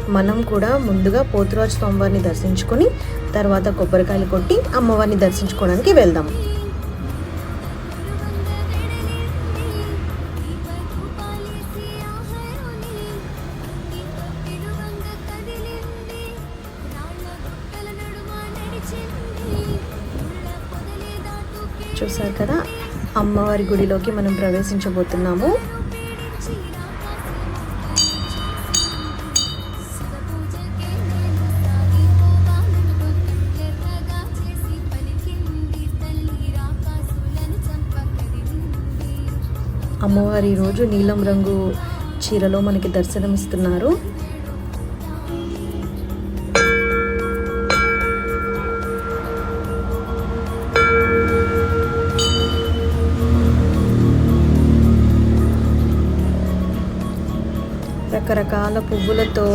మనం కూడా ముందుగా పోతురాజు స్వామివారిని దర్శించుకొని తర్వాత కొబ్బరికాయలు కొట్టి అమ్మవారిని దర్శించుకోవడానికి వెళ్దాం. చూసారు కదా, అమ్మవారి గుడిలోకి మనం ప్రవేశించబోతున్నాము. అమ్మవారి ఈరోజు నీలం రంగు చీరలో మనకి దర్శనమిస్తున్నారు. రకరకాల పువ్వులతో